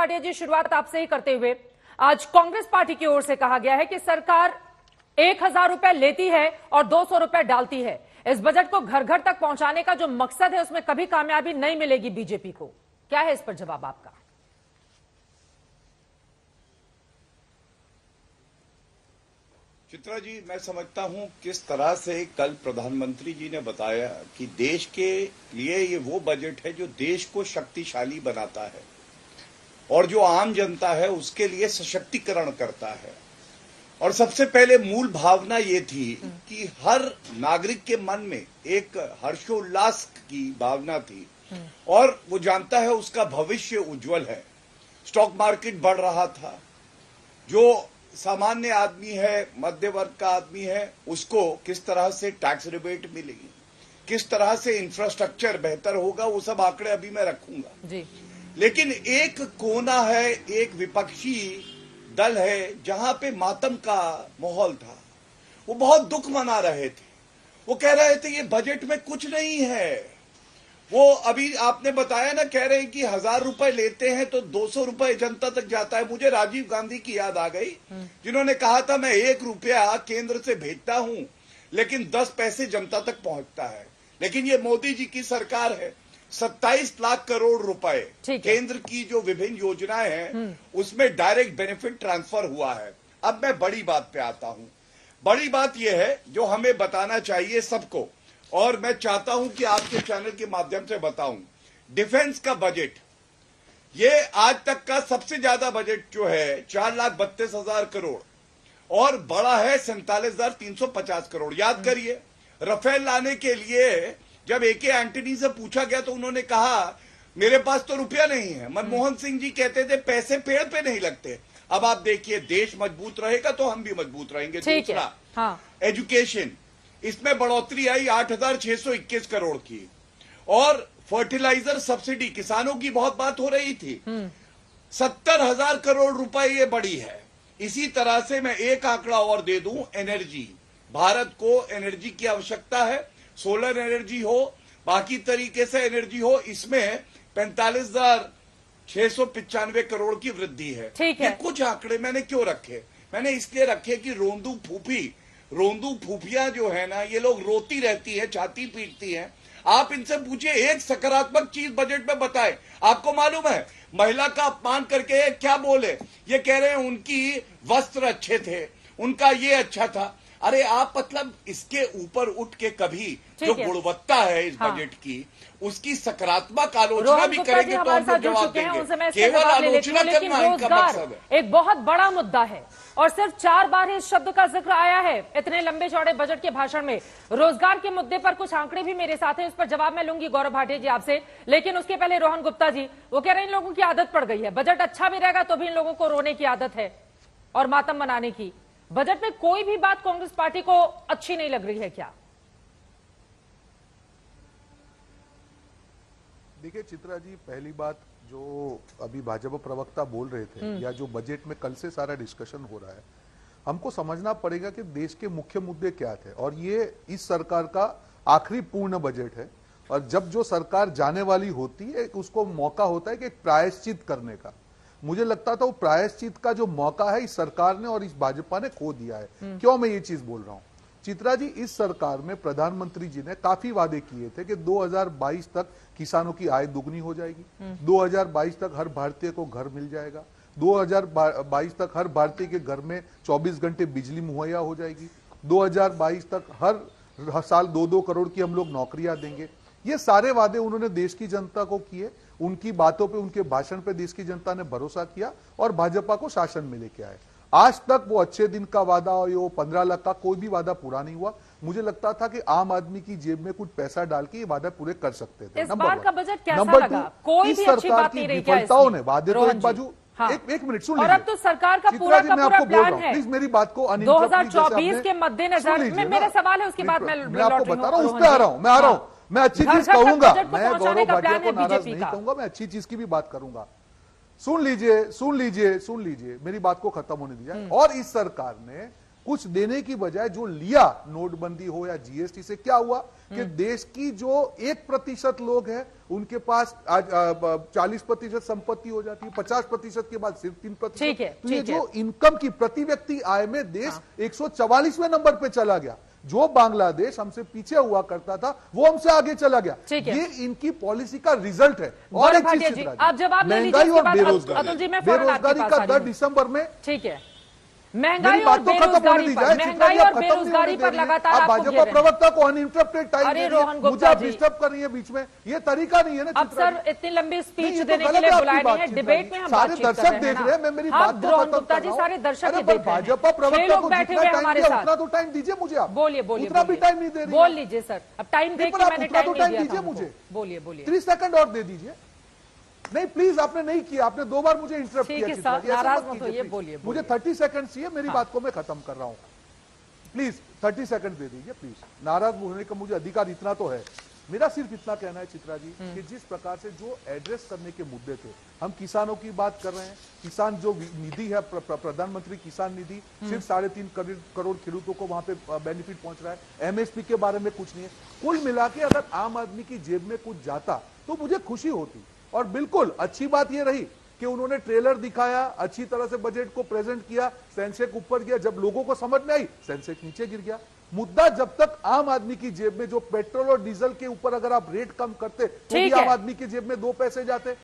भाटिया जी, शुरुआत आपसे ही करते हुए, आज कांग्रेस पार्टी की ओर से कहा गया है कि सरकार 1,000 रुपए लेती है और 200 रुपए डालती है। इस बजट को घर घर तक पहुंचाने का जो मकसद है उसमें कभी कामयाबी नहीं मिलेगी बीजेपी को। क्या है इस पर जवाब आपका? चित्रा जी, मैं समझता हूं किस तरह से कल प्रधानमंत्री जी ने बताया कि देश के लिए ये वो बजट है जो देश को शक्तिशाली बनाता है और जो आम जनता है उसके लिए सशक्तिकरण करता है। और सबसे पहले मूल भावना ये थी कि हर नागरिक के मन में एक हर्षोल्लास की भावना थी और वो जानता है उसका भविष्य उज्जवल है। स्टॉक मार्केट बढ़ रहा था, जो सामान्य आदमी है, मध्य वर्ग का आदमी है, उसको किस तरह से टैक्स रिबेट मिलेगी, किस तरह से इंफ्रास्ट्रक्चर बेहतर होगा, वो सब आंकड़े अभी मैं रखूंगा जी। लेकिन एक कोना है, एक विपक्षी दल है जहां पे मातम का माहौल था। वो बहुत दुख मना रहे थे, वो कह रहे थे ये बजट में कुछ नहीं है। वो अभी आपने बताया ना, कह रहे हैं कि 1,000 रुपए लेते हैं तो 200 रुपए जनता तक जाता है। मुझे राजीव गांधी की याद आ गई, जिन्होंने कहा था मैं 1 रुपया केंद्र से भेजता हूं लेकिन 10 पैसे जनता तक पहुंचता है। लेकिन ये मोदी जी की सरकार है, 27 लाख करोड़ रुपए केंद्र की जो विभिन्न योजनाएं हैं उसमें डायरेक्ट बेनिफिट ट्रांसफर हुआ है। अब मैं बड़ी बात पे आता हूं। बड़ी बात यह है जो हमें बताना चाहिए सबको, और मैं चाहता हूं कि आपके चैनल के माध्यम से बताऊं। डिफेंस का बजट, ये आज तक का सबसे ज्यादा बजट जो है 4,32,000 करोड़ और बड़ा है 47,350 करोड़। याद करिए, राफेल लाने के लिए जब एके एंटनी से पूछा गया तो उन्होंने कहा मेरे पास तो रुपया नहीं है। मनमोहन सिंह जी कहते थे पैसे पेड़ पे नहीं लगते। अब आप देखिए, देश मजबूत रहेगा तो हम भी मजबूत रहेंगे। दूसरा, एजुकेशन, इसमें बढ़ोतरी आई 8,621 करोड़ की। और फर्टिलाइजर सब्सिडी, किसानों की बहुत बात हो रही थी, 70,000 करोड़ रुपए ये बढ़ी है। इसी तरह से मैं एक आंकड़ा और दे दूं, एनर्जी, भारत को एनर्जी की आवश्यकता है, सोलर एनर्जी हो, बाकी तरीके से एनर्जी हो, इसमें 45,695 करोड़ की वृद्धि है। ये कुछ आंकड़े मैंने क्यों रखे? मैंने इसलिए रखे कि रोंदू फूफिया जो है ना, ये लोग रोती रहती है, छाती पीटती है। आप इनसे पूछिए एक सकारात्मक चीज बजट में बताएं। आपको मालूम है महिला का अपमान करके क्या बोले? ये कह रहे हैं उनकी वस्त्र अच्छे थे, उनका ये अच्छा था। अरे आप मतलब इसके ऊपर उठ के कभी जो गुणवत्ता है इस बजट की, उसकी सकारात्मक आलोचना भी करेंगे तो हम लोग जवाब देंगे। केवल आलोचना करना इनका मकसद है। एक बहुत बड़ा मुद्दा है और सिर्फ 4 बार ही इस शब्द का जिक्र आया है इतने लंबे चौड़े बजट के भाषण में। रोजगार के मुद्दे पर कुछ आंकड़े भी मेरे साथ हैं, उस पर जवाब मैं लूंगी गौरव भाटिया जी आपसे। लेकिन उसके पहले रोहन गुप्ता जी, वो कह रहे हैं इन लोगों की आदत पड़ गई है, बजट अच्छा भी रहेगा तो भी इन लोगों को रोने की आदत है और मातम मनाने की। बजट में कोई भी बात कांग्रेस पार्टी को अच्छी नहीं लग रही है क्या? देखिए चित्रा जी, पहली बात जो अभी भाजपा प्रवक्ता बोल रहे थे या जो बजट में कल से सारा डिस्कशन हो रहा है, हमको समझना पड़ेगा कि देश के मुख्य मुद्दे क्या थे। और ये इस सरकार का आखिरी पूर्ण बजट है और जब जो सरकार जाने वाली होती है उसको मौका होता है कि एक प्रायश्चित करने का। मुझे लगता था वो प्रायश्चित का जो मौका है इस सरकार ने और इस भाजपा ने खो दिया है। क्यों मैं ये चीज बोल रहा हूं? चित्रा जी, इस सरकार में प्रधानमंत्री जी ने काफी वादे किए थे कि 2022 तक किसानों की आय दुगनी हो जाएगी, 2022 तक हर भारतीय को घर मिल जाएगा, 2022 तक हर भारतीय के घर में 24 घंटे बिजली मुहैया हो जाएगी, 2022 तक हर साल 2-2 करोड़ की हम लोग नौकरियां देंगे। ये सारे वादे उन्होंने देश की जनता को किए। उनकी बातों पे, उनके भाषण पे देश की जनता ने भरोसा किया और भाजपा को शासन में लेके आए। आज तक वो अच्छे दिन का वादा और वो 15 लाख का कोई भी वादा पूरा नहीं हुआ। मुझे लगता था कि आम आदमी की जेब में कुछ पैसा डाल के ये वादा पूरे कर सकते थे। इस बार का बजट कैसा लगा? कोई भी अच्छी बात नहीं रही क्या? विफलताओं ने वादे तो एक बाजू, एक मिनट सुन लीजिए। और अब तो सरकार का पूरा प्लान है। प्लीज मेरी बात को 2024 के मद्देनजर में मेरा सवाल है, उसके बाद मैं आपको बता रहा हूँ, उस पर आ रहा हूँ, मैं आ रहा हूँ। मैं अच्छी चीज कहूंगा, मैं गौरव भाटिया को नाराज नहीं कहूंगा, मैं अच्छी चीज की भी बात करूंगा। सुन लीजिए, मेरी बात को खत्म होने दीजिए। और इस सरकार ने कुछ देने की बजाय जो लिया, नोटबंदी हो या जीएसटी से, क्या हुआ कि देश की जो 1% लोग हैं उनके पास आज 40% संपत्ति हो जाती है, 50% के बाद सिर्फ 3%। ठीक है, तो ये ठीक है। जो इनकम की प्रति व्यक्ति आय में देश 144वें नंबर पे चला गया। जो बांग्लादेश हमसे पीछे हुआ करता था वो हमसे आगे चला गया। ठीक है। ये इनकी पॉलिसी का रिजल्ट है। और गौरव एक चीज भाटिया जी, चित्रा जी, आप जवाब ले लीजिए, महंगाई उसके और बाद बेरोजगारी, अतुल जी, मैं फौरन आपके बेरोजगारी पास का आ रही दर हूं। दिसंबर में, ठीक है, मेरी महंगाई और बात तो खत्म होने बेरोजगारी दी पर, जाए। महंगाई चित्रा जी, और आप खत्म नहीं होने बेरोजगारी दे पर रही हैं। लगातार आप आपको भाजपा घेरे हैं। प्रवक्ता को अनइंटरप्टेड टाइम अरे दे रही हैं। रोहन मुझे गुप्ता आप जी। डिस्टर्ब कर रही है बीच में, ये तरीका नहीं है ना अब चित्रा सर जी। इतनी लंबी नहीं, स्पीच ये तो देने के गलत लिए है आपकी बुलाए नहीं बात, है, चित्रा डिबेट जी। में हम सारे बातचीत कर दर्शक रहे हैं देख ना। रहे हैं, मैं मेरी हाँ, बात को रोहन खत्म गुप्ता कर जी, रहा सारे हूं। दर्शक अरे ही पर देख रहे हैं। भाजपा छह प्रवक्ता लोग को बैठे जितना हुए हैं टाइम हमारे दिया साथ। उतना तो टाइम दीजिए मुझे आप। बोलिए बोलिए उतना भी बोलिए। टाइम नहीं दे रही बोल हैं। लीजिए सर, अब टाइम देख पर के आप मैंने उतना टाइम तो नहीं टाइम दिया था दीजिए हमको। मुझे। बोलिए बोलिए। 30 सेकंड और दे दीजिए। नहीं प्लीज, आपने नहीं किया, आपने 2 बार मुझे इंटरप्ट ठीक किया है चित्रा सर, जी, ऐसे नाराज मत मत कीजिए, होइए, प्लीज। बोलिए, मुझे बोलिए। 30 सेकंड चाहिए, मेरी बात को मैं खत्म कर रहा हूं। प्लीज 30 सेकंड दे दीजिए प्लीज। नाराज होने का मुझे अधिकार इतना तो है। मेरा सिर्फ इतना कहना है चित्रा जी कि जिस प्रकार से जो एड्रेस करने के मुद्दे थे, हम किसानों की बात कर रहे हैं। किसान जो निधि है, प्रधानमंत्री किसान निधि, सिर्फ 3.5 करोड़ खेडूतों को वहां पे बेनिफिट पहुंच रहा है। एमएसपी के बारे में कुछ नहीं है। कुल मिला के अगर आम आदमी की जेब में कुछ जाता तो मुझे खुशी होती। और बिल्कुल अच्छी बात यह रही कि उन्होंने ट्रेलर दिखाया, अच्छी तरह से बजट को प्रेजेंट किया, सेंसेक्स ऊपर गया। जब लोगों को समझ में आई, सेंसेक्स नीचे गिर गया। मुद्दा जब तक आम आदमी की जेब में, जो पेट्रोल और डीजल के ऊपर अगर आप रेट कम करते तो भी ठीक है। आम आदमी की जेब में 2 पैसे जाते।